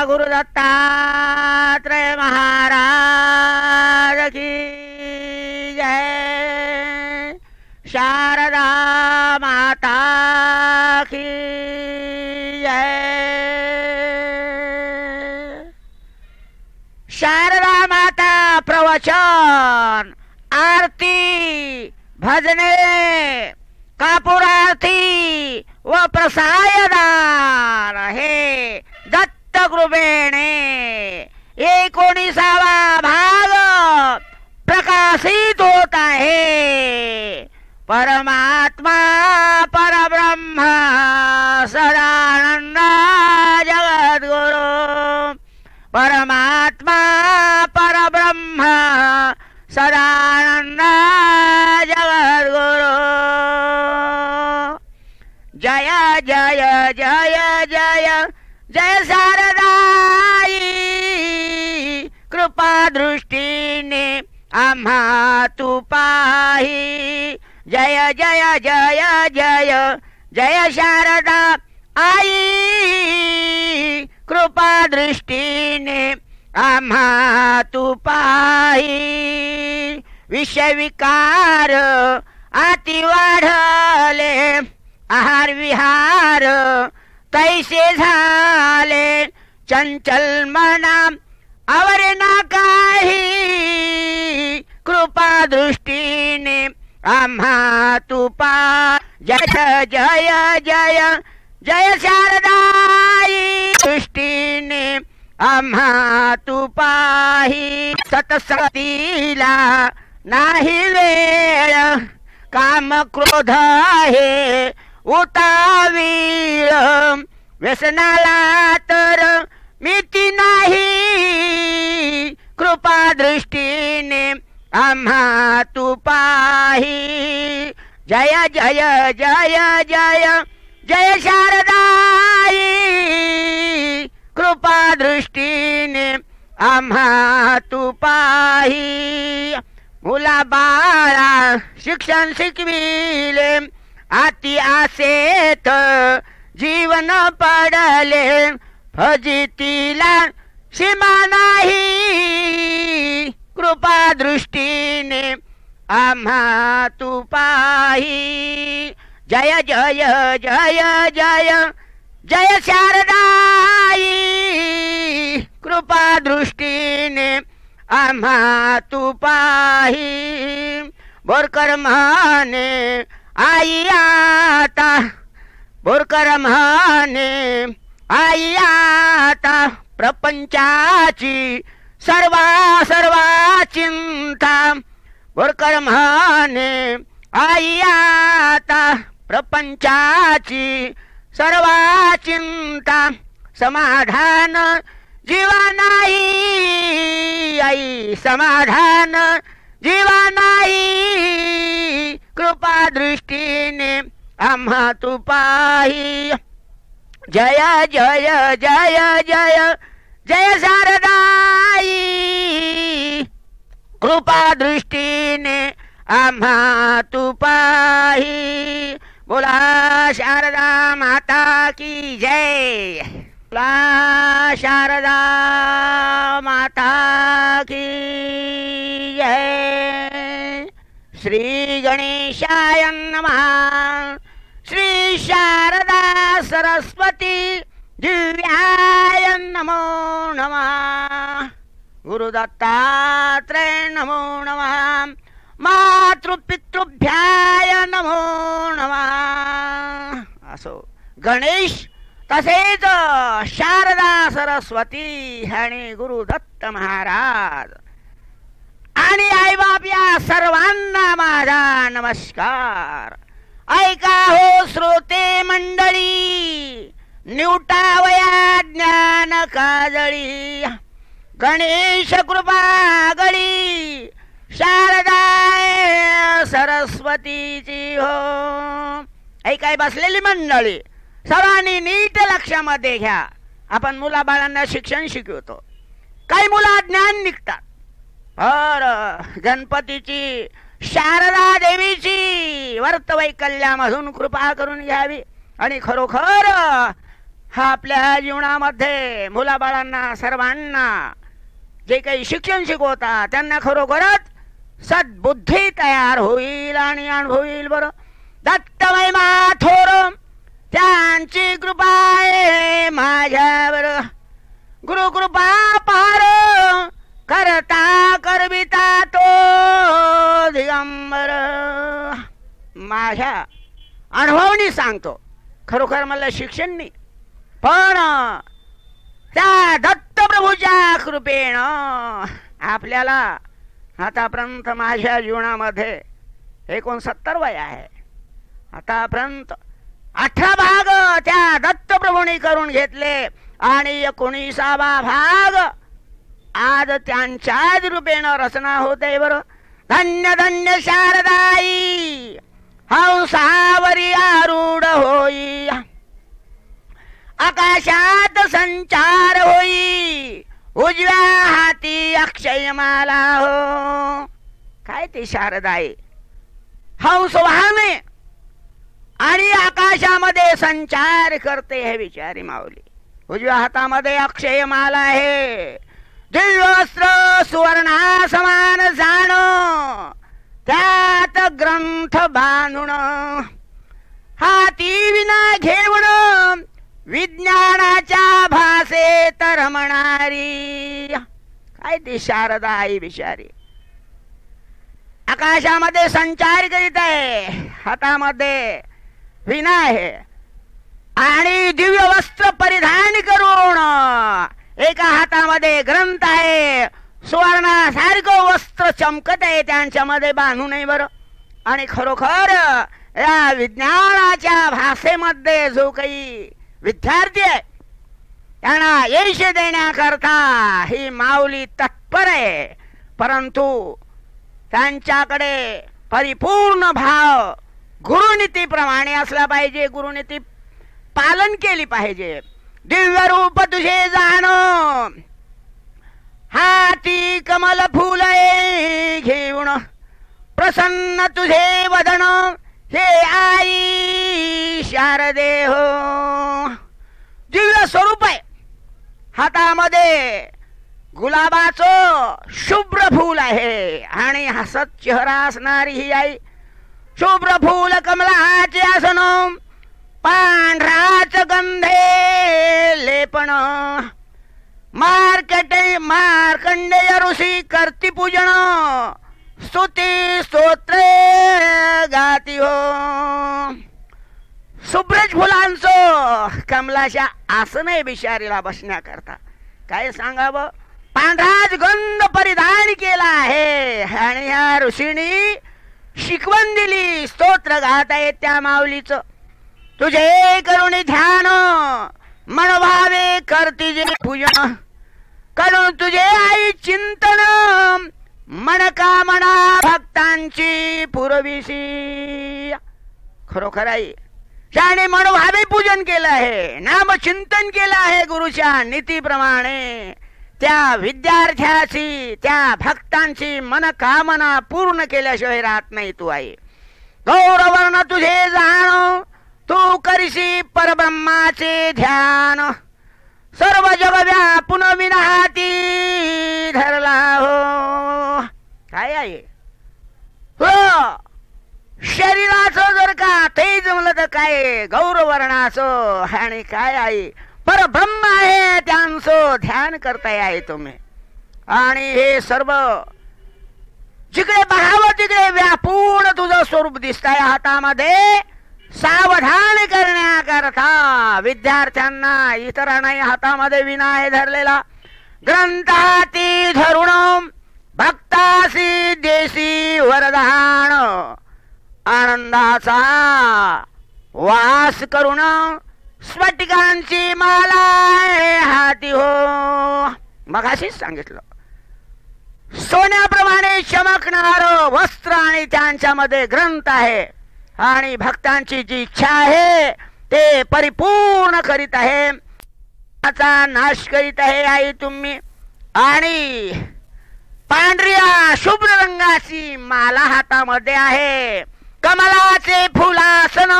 गुरु दत्तात्रय महाराज की जय। शारदा माता की जय। शारदा माता प्रवचन, आरती, भजने, कापूर आरती व प्रसायदान हे दत्त कृपेने 19वा भाग प्रकाशित होत आहे। परमात्मा परब्रह्म सदानंद जगद्गुरु, परमात्मा परब्रह्म सदानंद जगद्गुरु। जय जय जय जय जय शारदाई, कृपा दृष्टीने आम्हा तू पाही। जय जय जय जय जय शारदा आई, कृपा दृष्टीने आम्हा तू पाही। विषय विकार आती वाढले, आहार विहार तैसे झाले। चंचल मना आवरे ना काही, कृपा दृष्टीने आम्हा तू पा। जय जय जय जय शारदाई, दृष्टीने आम्हा तू पाही। सतसंगतीला नाही वेळ, काम क्रोध आहे उतावीळ। व्यसनाला तर मिती नाही, कृपा दृष्टीने आम्हा तू पाही। जय जय जय जय जय शारदाई, कृपा दृष्टीने आम्हा तू पाही। मुला बाळा शिक्षण शिकविले, आती आसेत जीवन पडले। फजितीला सीमा नाही, कृपा दृष्टीने आम्हा तू पाही। जय जय जय जय जय शारदाई, कृपा दृष्टीने आम्हा तू पाही। बोरकर म्हणे आई आता, बोरकर म्हणे आई आता, प्रपंचाची सर्वा चिंता। बोरकर म्हणे आई आता, प्रपंचाची सर्वा चिंता। समाधान जीवा नाही आई, समाधान जीवा नाही, कृपा दृष्टीने आम्हा तू पाही। जय जय जय जय जय शारदाई, कृपा दृष्टीने आम्हा तू पाही। बोला शारदा माता की जय। बोला शारदा माता की जय। श्री गणेशाय नमः। श्री शारदा सरस्वती दिव्याय नमो नमः। गुरु दत्तात्रय नमो नमः। मातृपितृभ्याय नमो नमः। असो गणेश तसेच शारदा सरस्वती आणि गुरु दत्त महाराज आणि आईबाप या सर्वांना माझा नमस्कार। ऐका हो श्रोते मंडळी, निवटावया ज्ञान काजळी। गणेश कृपा गळी, शारदा सरस्वतीची हो। ऐकाय बसलेली मंडळी, सर्वांनी नीट लक्षामध्ये घ्या। आपण मुलाबाळांना शिक्षण शिकवतो, काही मुलं ज्ञान निघतात। गणपतीची शारदा देवीची वर्तवैकल्यामधून कृपा करून घ्यावी आणि खरोखर हा आपल्या जीवनामध्ये मुलाबाळांना सर्वांना जे काही शिक्षण शिकवतात त्यांना खरोखरच सद्बुद्धी तयार होईल आणि अनुभवील. बरं, दत्त महिमा थोर त्यांची कृपा आहे माझ्यावर, गुरु कृपा पार करता करविता तो दिगंबर. माझ्या अनुभवाने सांगतो, खरोखर मला शिक्षण नाही, पण त्या दत्तप्रभूच्या कृपेनं आपल्याला आतापर्यंत माझ्या जीवनामध्ये 69 वय आहे. आतापर्यंत 18 भाग त्या दत्तप्रभूंनी करून घेतले आणि 19वा भाग आज त्यांच्याच रूपेनं रचना होते. बरं, धन्य धन्य शारदाई हंसावरी आरूढ होई, आकाशात संचार होई, उजव्या हाती अक्षयमाला हो. काय ते शारदाई हंस वाहने आणि आकाशामध्ये संचार करते हे विचारी माऊली. उजव्या हातामध्ये अक्षयमाला आहे, दिव्यवस्त्र सुवर्णा समान जाण, त्यात ग्रंथ बांधून, हाती विना घेऊन विज्ञानाच्या भाषेत रमणारी. काय ती शारदा आई बिचारी आकाशामध्ये संचार करीत आहे, हातामध्ये विना आहे आणि दिव्य वस्त्र परिधान करून एका हातामध्ये ग्रंथ आहे, सुवर्णासारखं वस्त्र चमकत आहे त्यांच्यामध्ये बांधून आहे. बरं, आणि खरोखर या विज्ञानाच्या भाषेमध्ये जो काही विद्यार्थी आहे त्यांना यश देण्याकरता ही माऊली तत्पर आहे, परंतु त्यांच्याकडे परिपूर्ण भाव गुरुनीतीप्रमाणे असला पाहिजे, गुरुनीती पालन केली पाहिजे. दिव्य रूप तुझे जाण, हाती कमल फूल घेऊन, प्रसन्न तुझे वदन हे आई शारदे हो. दिव्य स्वरूप आहे, हातामध्ये गुलाबाचं शुभ्र फूल आहे आणि हसत चेहरा असणारी ही आई. शुभ्र फूल कमलाचे आसन, पांढराच गंधे लेपण, मार्कंडेय ऋषी करती पूजन, स्तुती स्तोत्रे गाती हो. शुभ्रज फुलांचं कमलाच्या आसन आहे बिचारीला बसण्याकरता. काय सांगावं, पांढराच गंध परिधान केला आहे आणि ह्या ऋषीनी शिकवण दिली, स्तोत्र गात आहे त्या माऊलीचं. तुझे करुणी ध्यान मनभावे करती जे पूजन, करून तुझे आई चिंतन, मन कामना भक्तांची पुरविशी. खरोखर आई त्याने मनोभावे पूजन केलं आहे, नाम चिंतन केलं आहे गुरुच्या नीतीप्रमाणे. त्या विद्यार्थ्याची त्या भक्तांची मनकामना पूर्ण केल्याशिवाय राहत नाही तू आई. गौरवर्ण तुझे जाण, तू करशी परब्रह्माचे ध्यान, सर्व जग व्यापून विनाहाती धरला हो. काय आहे हो, शरीराचं जर का ते जमलं तर काय गौरवर्णाचं, आणि काय आहे परब्रह्म आहे त्यांचं ध्यान करताय आहे तुम्ही. आणि हे सर्व जिकडे पाहावं तिकडे व्यापून तुझं स्वरूप दिसतंय हातामध्ये. सावधान करण्याकरता विद्यार्थ्यांना इतरांनाही हातामध्ये विना आहे धरलेला. ग्रंथाती धरुण भक्तासी देशी वरदान, आनंदाचा वास करून स्फटिकांची माला हाती हो. मगाशीच सांगितलं, सोन्याप्रमाणे चमकणार वस्त्र आणि त्यांच्यामध्ये ग्रंथ आहे आणि भक्तांची जी इच्छा आहे ते परिपूर्ण करीत आहे, त्याचा नाश करीत आहे आई तुम्ही. आणि पांढऱ्या शुभ्र रंगाची माला हातामध्ये आहे, कमलाचे फुलासन,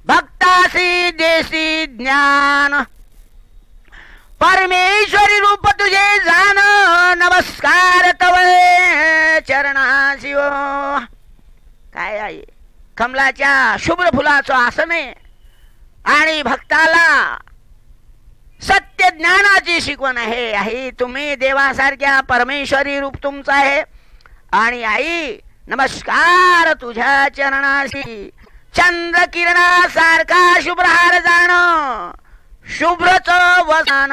भक्तासी देसी ज्ञान, परमेश्वरी रूप तुझे जाण, नमस्कार तवळे चरणासी ओ. काय आहे? कमलाच्या शुभ्र फुलाचं आसन आहे आणि भक्ताला सत्य ज्ञानाची शिकवण आहे. आई तुम्ही देवासारख्या परमेश्वरी रूप तुमचं आहे आणि आई नमस्कार तुझ्या चरणाशी. चंद्र किरणासारखा शुभ्रहार जाण, शुभ्रच वसन,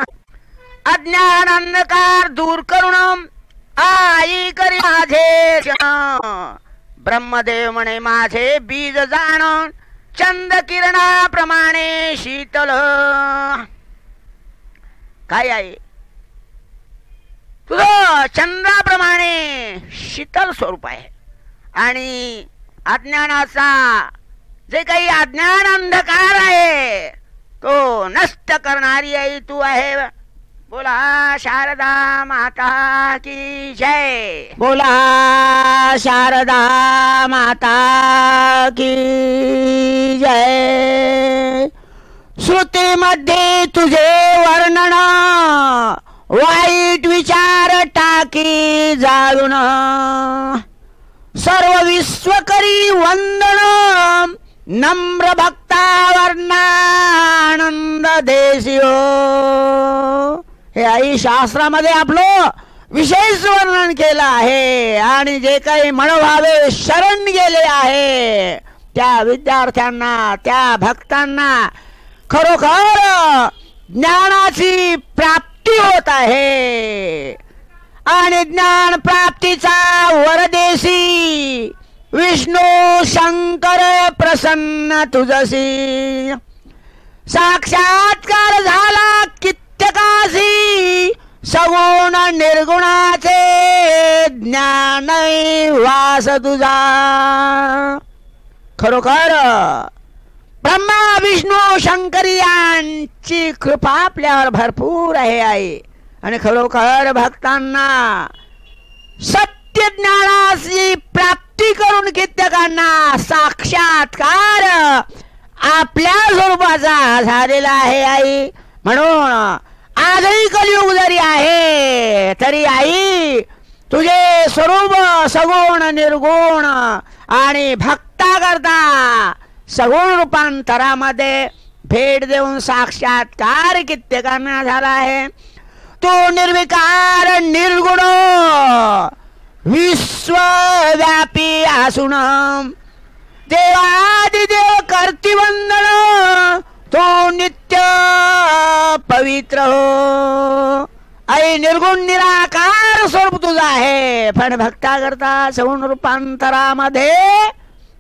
अज्ञान अंधकार दूर करून आई करी माझे क्षण. ब्रह्मदेव म्हणे माझे बीज जाण, चंद्र किरणाप्रमाणे शीतल. काय आहे? तुझं चंद्राप्रमाणे शीतल स्वरूप आहे आणि अज्ञानाचा जे काही अज्ञान अंधकार आहे तो नष्ट करणारी आई तू आहे. बोला शारदा माता की जय. बोला शारदा माता की जय. श्रुतीमध्ये तुझे वर्णन, वाईट विचार टाकी जाळून, सर्व विश्व करी वंदन, नम्र भक्तावर्णानंद देशियो. हे आई शास्त्रामध्ये आपलं विशेष वर्णन केलं आहे आणि जे काही मनोभावे शरण गेले आहे त्या विद्यार्थ्यांना, त्या भक्तांना खरोखर ज्ञानाची प्राप्ती होत आहे आणि ज्ञान प्राप्तीचा वरदेशी विष्णू शंकर प्रसन्न तुझसी. साक्षात्कार झाला कित्यकासी, सगुण निर्गुणाचे ज्ञान वास तुझा. खरोखर ब्रह्मा विष्णू शंकर यांची कृपा आपल्यावर भरपूर आहे आई आणि खरोखर भक्तांना सत्य ज्ञानाची प्राप्ती करून कित्यकांना साक्षात्कार आपल्या स्वरूपाचा झालेला आहे आई. म्हणून आजही कलियुग जरी आहे तरी आई तुझे स्वरूप सगुण निर्गुण आणि भक्ता करता सगुण रूपांतरामध्ये भेट देऊन साक्षात्कार कित्यकांना झाला आहे. तो निर्विकार निर्गुण विश्वव्यापी असून देवादिदेव कर्तिवंदन, तो नित्य पवित्र हो. आई निर्गुण निराकार स्वरूप तुझा आहे पण भक्ता करता सगुण रूपांतरामध्ये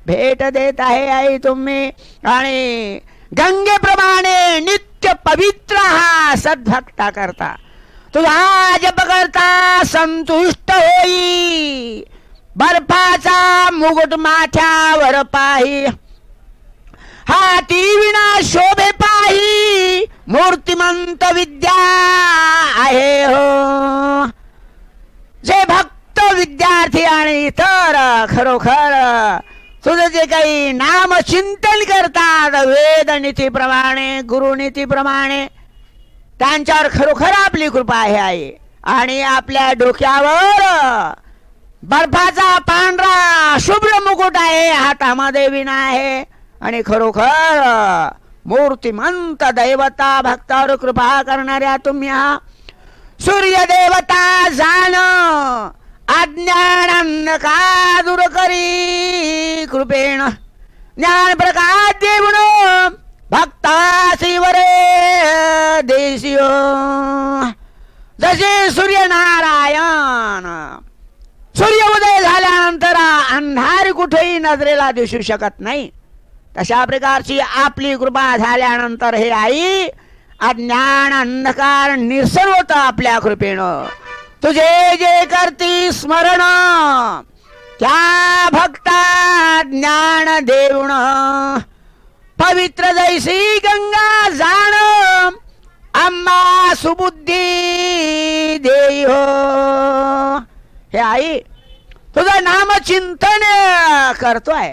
भेट देत आहे आई तुम्ही. आणि गंगेप्रमाणे नित्य पवित्र हा सद्भक्ता करता तुझा जप करता संतुष्ट होई. बर्फाचा मुकुट माथ्यावर पाही, हाती विना शोभे पाही, मूर्तिमंत विद्या आहे हो. जे भक्त विद्यार्थी आणि इतर खरोखर तुझं जे काही नाम चिंतन करतात वेदनीतीप्रमाणे गुरुनीतीप्रमाणे त्यांच्यावर खरोखर आपली कृपा आहे आणि आपल्या डोक्यावर बर्फाचा पांढरा शुभ्र मुकुट आहे, हातामध्ये विणा आहे आणि खरोखर मूर्तिमंत दैवता भक्तावर कृपा करणाऱ्या तुम्ही हा सूर्य देवता जाण अज्ञान अंधकार दूर करी कृपेण ज्ञान प्रकाश देऊन भक्तासी वरे देशियो. जसे सूर्यनारायण सूर्य उदय झाल्यानंतर अंधार कुठेही नजरेला दिसू शकत नाही तशा प्रकारची आपली कृपा झाल्यानंतर हे आई अज्ञान अंधकार निरसन होत आपल्या कृपेनं. तुझे जे करती स्मरण त्या भक्ता ज्ञान देऊन पवित्र जैसी गंगा जाण आम्हा सुबुद्धी देई हो. हे आई तुझं नाम चिंतन करतोय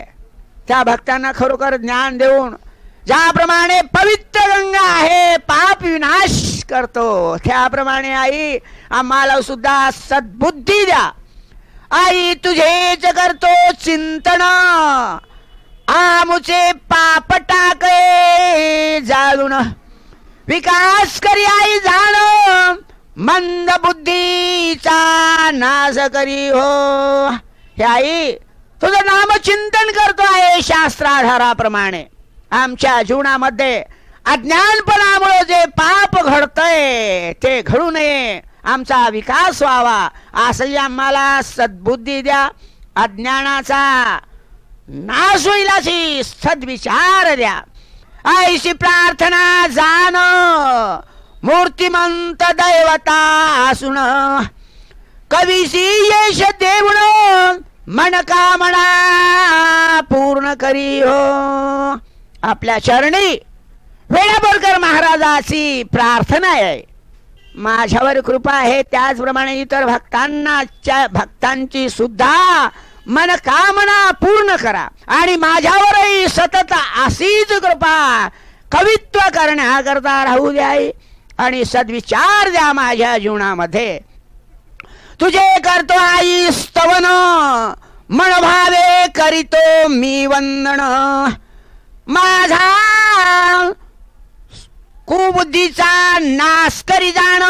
त्या भक्तांना खरोखर ज्ञान देऊन ज्याप्रमाणे पवित्र गंगा आहे पाप विनाश करतो, त्याप्रमाणे आई आम्हाला सुद्धा सद्बुद्धी द्या. आई तुझेच करतो चिंतन, आमुचे पाप टाके जाळून, विकास करी आई जाण, मंद बुद्धीचा नाश करी हो. हे आई तुझं नाम चिंतन करतो आहे शास्त्राधाराप्रमाणे. आमच्या जीवनामध्ये अज्ञानपणामुळे जे पाप घडतंय ते घडू नये, आमचा विकास व्हावा असंही आम्हाला सद्बुद्धी द्या. अज्ञानाचा नाश होईल अशी सद्विचार द्या. ऐशी प्रार्थना जाण, मूर्तिमंत दैवता असून, कवीसी यश देऊन, मनकामना पूर्ण करी हो. आपल्या चरणी वेळापूरकर महाराजाची प्रार्थना आहे. माझ्यावर कृपा आहे त्याचप्रमाणे इतर भक्तांची सुद्धा मनकामना पूर्ण करा आणि माझ्यावरही सतत अशीच कृपा कवित्व करण्याकरता राहू द्या आणि सद्विचार द्या माझ्या जीवनामध्ये. तुझे करतो आई स्तवन, मनभावे करीतो मी वंदन, माझा कुबुद्धीचा नाश करी जाण,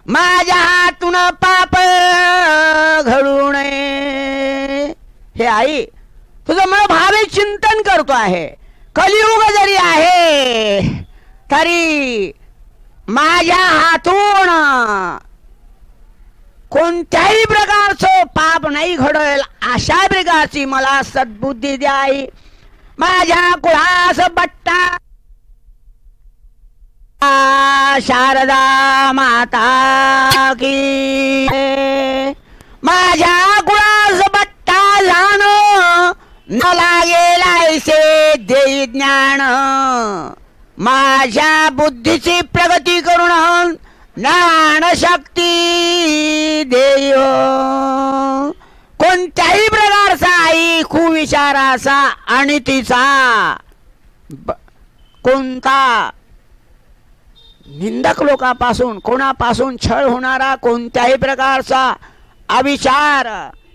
माझ्या हातून पाप घडू नये. हे आई तुझं मनभावे चिंतन करतो आहे. कलियुग जरी आहे तरी माझ्या हातून कोणत्याही प्रकारचं पाप नाही घडेल अशा प्रकारची मला सद्बुद्धी द्या. माझ्या कुळास बट्टा शारदा माता की, माझ्या कुळास बट्टा जाण, न लागेल ऐसे देई ज्ञान, माझ्या बुद्धीची प्रगती करून ज्ञान शक्ती देय. कोणत्याही प्रकारचा आई कुविचाराचा आणि तिचा कोणता निंदक लोकांपासून कोणापासून छळ होणारा कोणत्याही प्रकारचा अविचार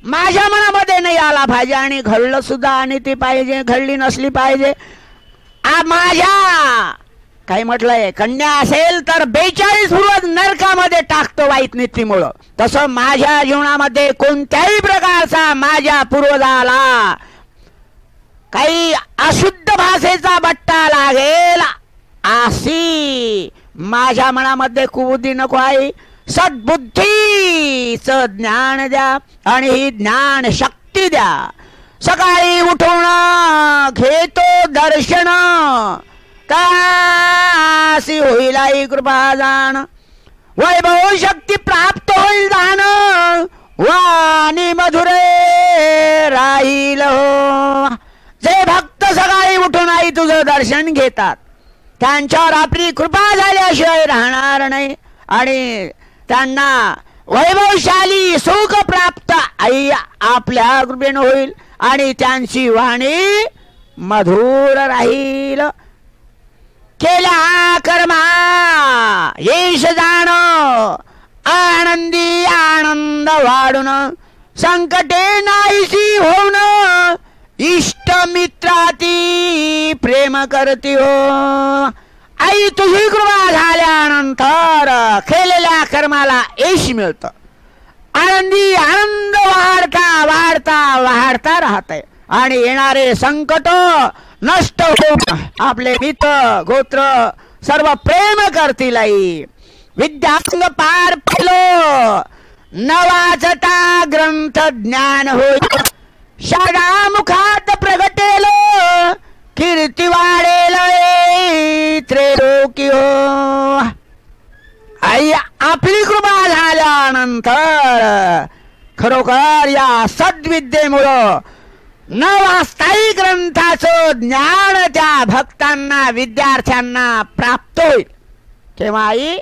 माझ्या मनामध्ये नाही आला पाहिजे आणि घडलं सुद्धा आणि ती पाहिजे, घडली नसली पाहिजे. माझ्या काही म्हटलंय कन्या असेल तर 42 पूर्वज नरकामध्ये टाकतो वाईट नीतीमुळं, तसं माझ्या जीवनामध्ये कोणत्याही प्रकारचा माझ्या पूर्वजाला काही अशुद्ध भाषेचा बट्टा लागेल अशी माझ्या मनामध्ये कुबुद्धी नको आहे. सद्बुद्धीचं ज्ञान द्या आणि ही ज्ञान शक्ती द्या. सकाळी उठून घेतो दर्शन, काशी होईल आई कृपा जाण, वैभव शक्ती प्राप्त होईल जाण, वाणी मधुरे राहील हो. जे भक्त सकाळी उठून आई तुझं दर्शन घेतात त्यांच्यावर आपली कृपा झाल्याशिवाय राहणार नाही आणि त्यांना वैभवशाली सुख प्राप्त आई आपल्या कृपेने होईल आणि त्यांची वाणी मधुर राहील. केल्या कर्मा यश जाण, आनंदी आनंद वाढून, संकटे नाहीशी होऊन, इष्ट मित्राती प्रेम करती हो. आई तुझी कृपा झाल्यानंतर केलेल्या कर्माला यश मिळतं. आनंदी आनंद वाढता वाढता वाढता राहते आणि येणारे संकट नष्ट होऊन आपले मित्र गोत्र सर्व प्रेम करतील. आई विद्यांग पार पडलो, नवाचता ग्रंथ ज्ञान होईल, शाळा मुखात प्रगटेल, कीर्ती वाढेल त्रैलोकी हो. आई आपली कृपा झाल्यानंतर खरोखर या सद्विद्येमुळं नवास्थायी ग्रंथाचं ज्ञान त्या भक्तांना विद्यार्थ्यांना प्राप्त होईल. तेव्हा आई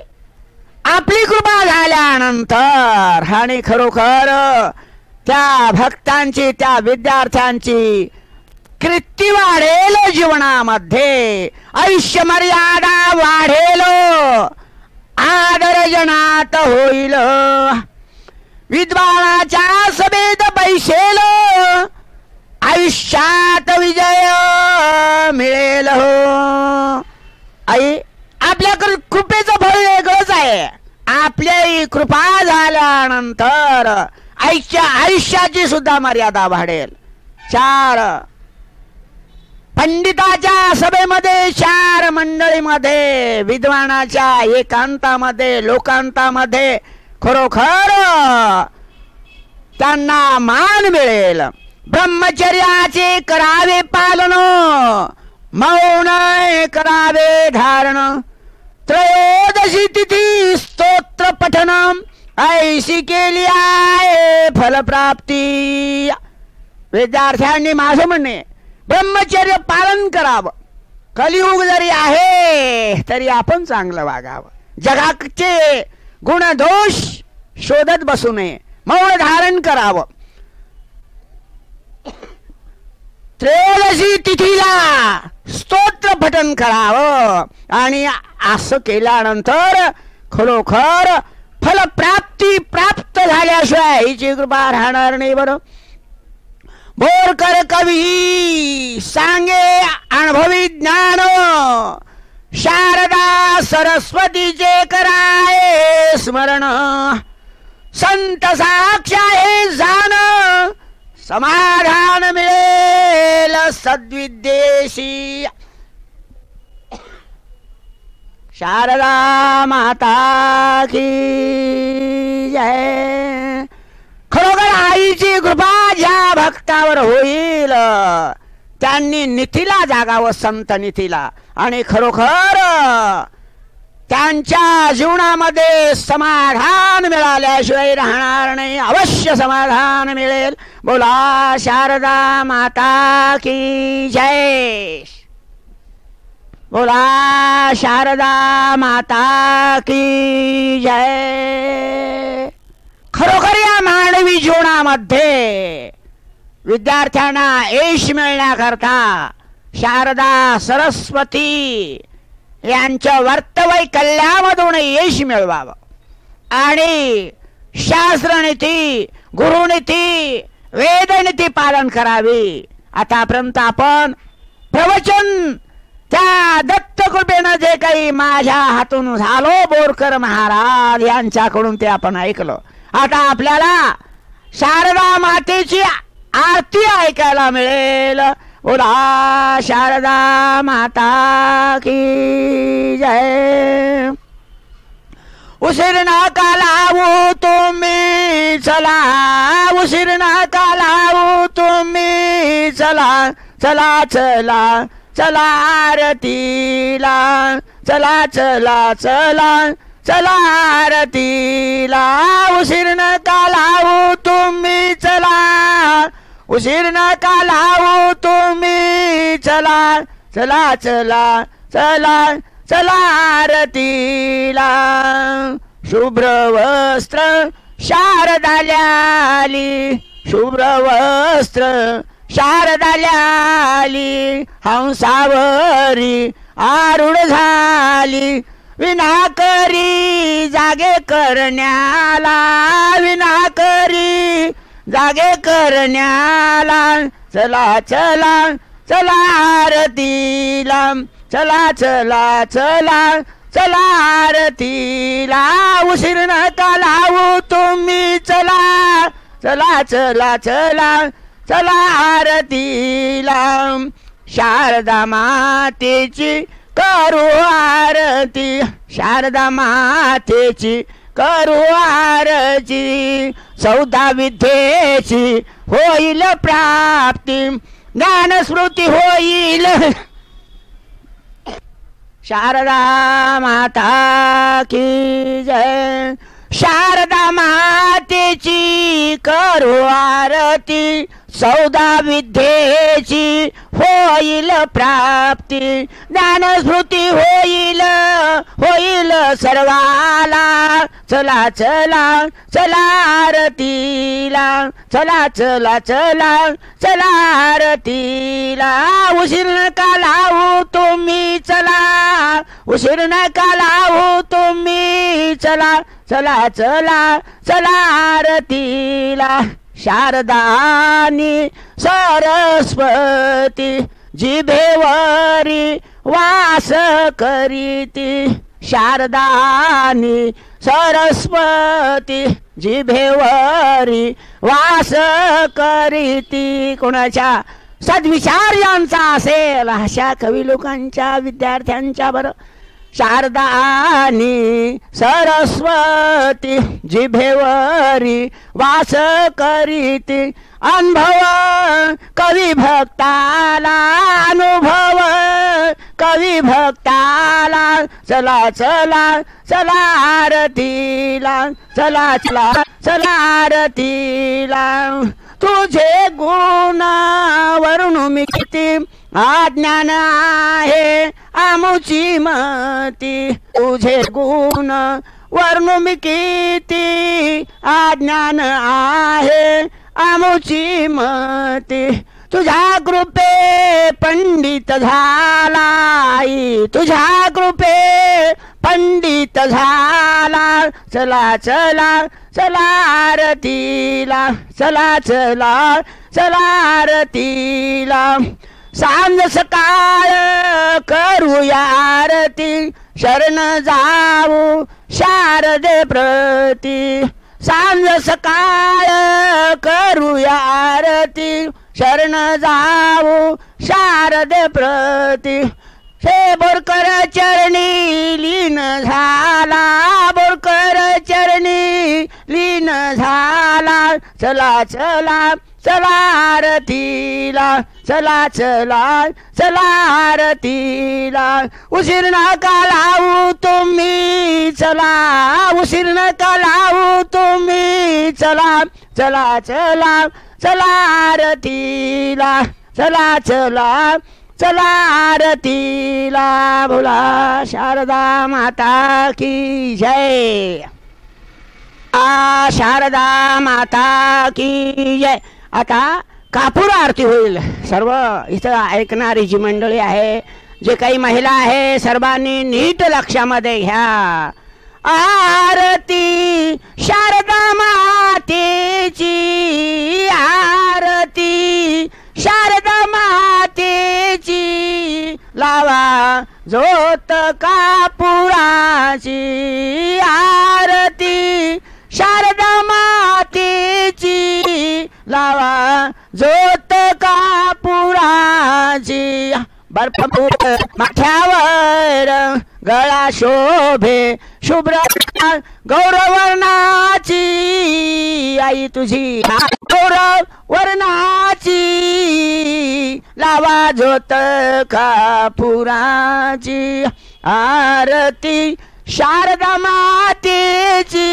आपली कृपा झाल्यानंतर आणि खरोखर त्या भक्तांची त्या विद्यार्थ्यांची कीर्ती वाढेल जीवनामध्ये, आयुष्य मर्यादा वाढेल, आदर जनात होईल, विद्वानाच्या सभेत बैसेल, आयुष्यात विजय मिळेल. आई आपल्या कृपेचं फळ वेगळंच आहे. आपली कृपा झाल्यानंतर आयुष्याची सुद्धा मर्यादा वाढेल. 4 पंडिताच्या सभेमध्ये, 4 मंडळीमध्ये, विद्वानाच्या एकांतामध्ये, लोकांतामध्ये खरोखर त्यांना मान मिळेल. ब्रह्मचर्याचे करावे पालन, मौन करावे धारण, त्रयोदशी तिथी स्तोत्र पठन, ऐशी केली आहे फलप्राप्ती. विद्यार्थ्यांनी माझं म्हणणे, ब्रह्मचर्य पालन करावं. कलियुग जरी आहे तरी आपण चांगलं वागावं. जगाचे गुणदोष शोधत बसू नये. मौन धारण करावं. त्रयोदशी तिथीला स्तोत्र पठन करावं आणि असं केल्यानंतर खरोखर फलप्राप्ती प्राप्त झाल्याशिवाय हिची कृपा राहणार नाही. बरं, बोरकर कवी सांगे अनुभवी ज्ञान, शारदा सरस्वतीचे कराये स्मरण, संत साक्ष आहे जाण, समाधान मिळेल सद्विद्येशी. शारदा माता की जय. खरोखर आईची कृपा ज्या भक्तावर होईल त्यांनी निथीला जागावं, संत निथीला, आणि खरोखर त्यांच्या जीवनामध्ये समाधान मिळाल्याशिवाय राहणार नाही. अवश्य समाधान मिळेल. बोला शारदा माता की जय. बोला शारदा माता की जय. खरोखर या मानवी जीवनामध्ये विद्यार्थ्यांना यश मिळण्याकरता शारदा सरस्वती यांच्या वर्तवैकल्यामधून यश मिळवावं आणि शास्त्रनीती, गुरुनीती, वेदनीती पालन करावी. आतापर्यंत आपण प्रवचन त्या दत्तकृपेनं जे काही माझ्या हातून झालो, बोरकर महाराज यांच्याकडून ते आपण ऐकलं. आता आपल्याला शारदा मातेची आरती ऐकायला मिळेल. बोला शारदा माता की जय. उशीर नका लावू तुम्ही चला, उशीर नका लावू तुम्ही चला, चला चला चला आरतीला, चला चला चला चला आरतीला. उशीर नका लावू तुम्ही चला, उशीर नका लावू तुम्ही चला, चला चला चला चला आरतीला. शुभ्र वस्त्र शारदाल्याली, शुभ्र वस्त्र शारदाल्याली, हंसावरी आरूढ झाली, विनाकरी जागे करण्याला, विनाकरी जागे करण्याला. चला चला चला आरतीला, चला चला चला चला आरतीला. उशीर नका लावू तुम्ही चला, चला चला चला चला आरतीला. शारदा मातेची करू आरती, शारदा मातेची करू आरती. 14 विद्येची होईल प्राप्ती, ज्ञानस्मृती होईल. शारदा माता की जय. शारदा मातेची करू आरती, 14 विद्येची होईल प्राप्ती, ज्ञानस्मृती होईल होईल सर्वाला. चला चला चला आरतीला, चला चला चला चला आरतीला. उशीर नका लावू तुम्ही चला, उशीर नका लावू तुम्ही चला. चला चला चला आरतीला. शारदानी सरस्वती जिभेवरी वास करीती. शारदानी सरस्वती जिभेवरी वास करीती. कोणाच्या सद्विचार यांचा असेल अशा कवी लोकांच्या विद्यार्थ्यांच्या बरं. शारदानी सरस्वती जिभेवरी वास करीती. अनुभव कवी भक्ताला, अनुभव कवी भक्ताला. चला चला चला आरतीला, चला चला चला आरतीला. तुझे गुण वर्णू मी किती, अज्ञान आहे आमुची मती. तुझे गुण वर्णू मी किती, अज्ञान आहे आमुची मती. तुझ्या कृपे पंडित झाला, तुझ्या कृपे पंडित झाला. चला चला चला आरतीला, चला चला चला आरतीला. सांज सकाळ करूया आरती, शरण जाऊ शारदे प्रती. सांज सकाळ करूया आरती, शरण जाऊ शारदे प्रती. हे बोरकर चरणी लीन झाला, बोरकर चरणी लीन झाला. चला चला चला आरतीला, चला चला चला आरतीला. उशीर नका लावू तुम्ही चला, उशीर नका लावू तुम्ही चला. चला चला चला आरतीला, चला चला चला आरतीला. बोला शारदा माता की जय. शारदा माता की जय. आता कापूर आरती होईल. सर्व इथं ऐकणारी जी मंडळी आहे, जे काही महिला आहे, सर्वांनी नीट लक्षामध्ये घ्या. आरती शारदा मातेची, आरती शारदा मातेची. लावा जोत कापुराची, आरती शारदा मातेची. लावा जोत कापुराची. बर्फपूर माथ्यावर गळा शोभे शुभ्र गौरवर्णाची. आई तुझी गौरवर्णाची. लावा जोत कापुराची. आरती शारदा मातेची.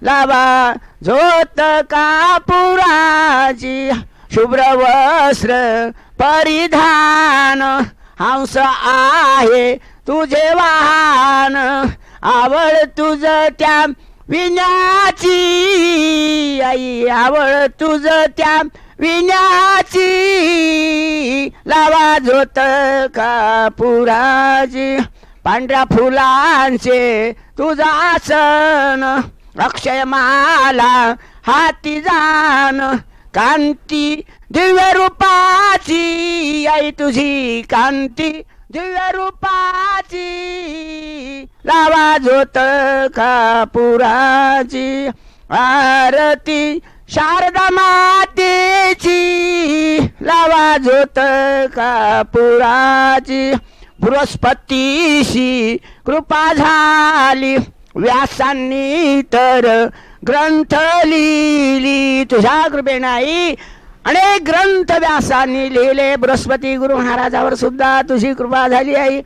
लावा जोत कापुराची. शुभ्र वस्त्र परिधान, हंस आहे तुझे वाहन. आवड तुझ त्या विण्याची, आई आवड तुझ त्या विण्याची. लावा जोत कापुराची. पांढऱ्या फुलांचे तुझा आसन, अक्षयमाला हाती जाण. कांती दिव्य रूपाची, आई तुझी कांती दिव्य रूपाची. लावा जोत कापुराची. आरती शारदा मातेची. लावा जोत कापुराची. बृहस्पतीशी कृपा झाली, व्यासांनी तर ग्रंथ लिहिली. तुझ्या कृपेनाई अनेक ग्रंथ व्यासांनी लिहिले. बृहस्पती गुरु महाराजावर सुद्धा तुझी कृपा झाली आहे.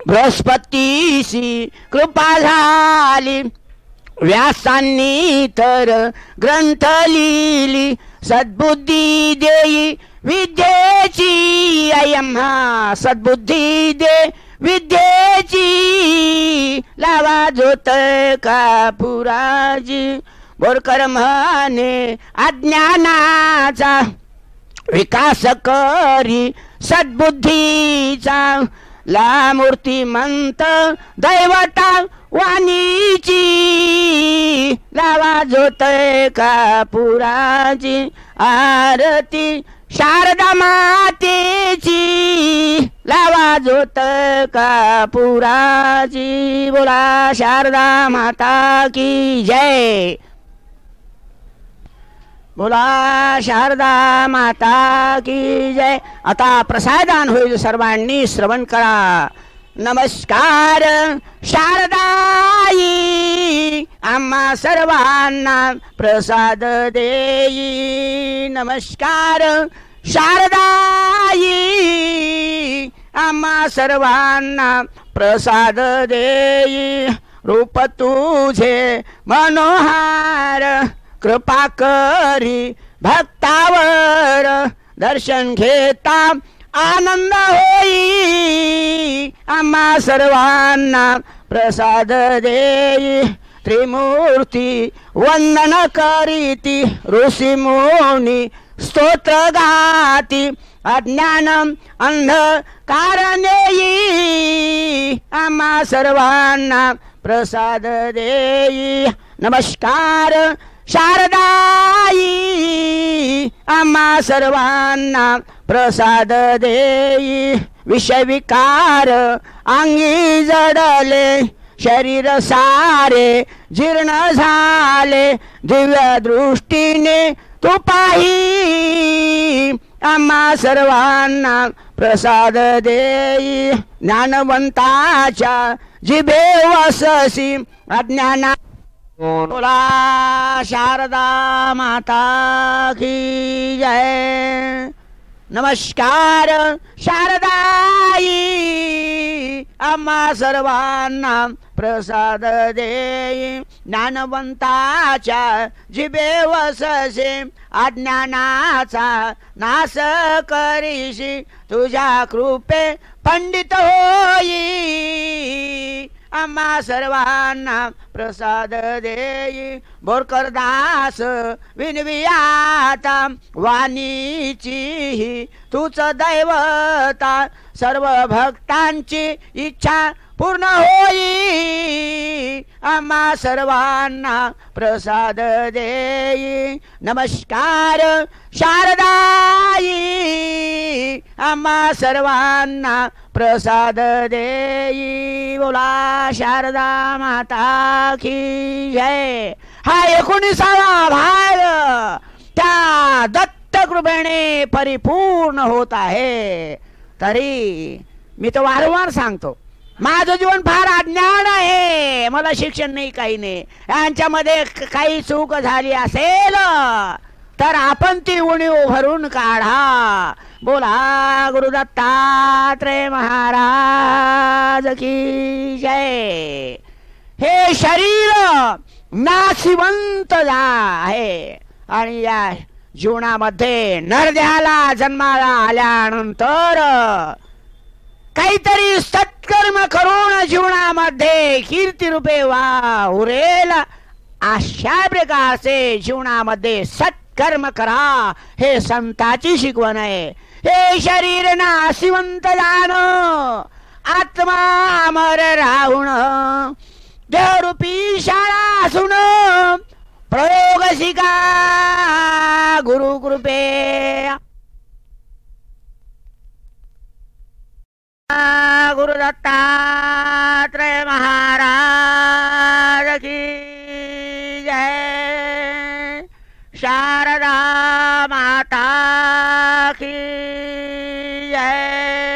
बृहस्पतीशी कृपा झाली, व्यासांनी तर ग्रंथ लिहिली. सद्बुद्धी देई विद्येची अयम्हा सद्बुद्धी दे विद्येची लावा जोत कापुराजी बोरकर म्हणे अज्ञानाचा विकास करी सद्बुद्धीचा ला मूर्तिमंत दैवता वाणीची लावा जोत कापुराची आरती शारदा मातेची लावा जोत कापुराची बोला शारदा माता की जय बोला शारदा माता की जय। आता प्रसादान होईल सर्वांनी श्रवण करा। नमस्कार शारदाई आम्हा सर्वांना प्रसाद देई। नमस्कार शारदाई आम्हा सर्वांना प्रसाद देई। रूप तुझे मनोहार कृपा करी भक्तावर दर्शन घेता आनंद होई। आम्हा सर्वांना प्रसाद देई। त्रिमूर्ती वंदन करीती ऋषी मुनी स्तोत्र गाती अज्ञान अंधकार नेई। आम्हा सर्वांना प्रसाद देई। नमस्कार शारदाई आम्हा सर्वांना प्रसाद देई। विषय विकार अंगी जडले शरीर सारे जीर्ण झाले दिव्य दृष्टीने तू पाही। आम्हा सर्वांना प्रसाद देई। ज्ञानवंताच्या जिभे वससी अज्ञाना बोला शारदा माता की जय। नमस्कार शारदाई आम्हा सर्वांना प्रसाद देई। ज्ञानवंताच्या जिभे वससे अज्ञानाचा नाश करीशी तुझ्या कृपे पंडित होई। आम्हा सर्वांना प्रसाद देई। बोरकर दास विनवियाता वाणीची तूच दैवता सर्व भक्तांची इच्छा पूर्ण होई। आम्हा सर्वांना प्रसाद देई। नमस्कार शारदाई आम्हा सर्वांना प्रसाद देई। बोला शारदा माता की जय। हा 19वा भाग त्या दत्त कृपेने परिपूर्ण होत आहे। तरी मी तर वारंवार सांगतो माझं जीवन फार अज्ञान आहे। मला शिक्षण नाही काही नाही। यांच्यामध्ये काही चूक झाली असेल तर आपण ती उणीव भरून काढा। बोला गुरु दत्तात्रेय महाराज की जय। हे शरीर नाशिवंत आहे आणि या जीवनामध्ये नरदेहाला जन्माला आल्यानंतर काहीतरी सत्कर्म करून जीवनामध्ये कीर्ती रूपे उरेल अशा प्रकारचे जीवनामध्ये सत्कर्म करा हे संताची शिकवण आहे। हे शरीर नाशिवंत जाण आत्मा अमर राहून देहरूपी शाळा असून प्रयोग शिका गुरु कृपे। गुरु दत्तात्रेय महाराज की जय। शारदा माता की जय।